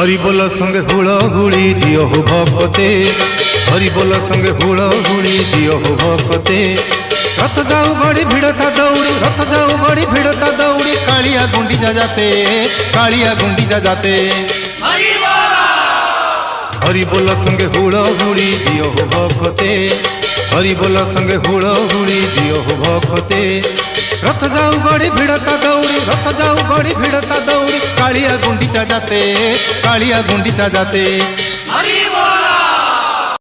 हरि बोल संगे हुड़ी दियो हो भक्ते, हरि बोल संगे हुड़ी दियो हो भक्ते। रथ जाऊ गड़ी भिड़ता दौड़ी, रथ जाऊ गड़ी भिड़ता दौड़ी, कालिया गुंडीचा जाते, कालिया गुंडीचा जाते। हरि बोल संगे हुड़ी दियो हो भक्ते, हरि बोल संगे हुड़ी दियो हो भक्ते। रथ जाऊ गड़ी भिड़ता दौड़ी, रथ जाऊ गड़ी भिड़ता दौड़ी, कालिया गुंडीचा जाते, कालिया गुंडीचा जाते।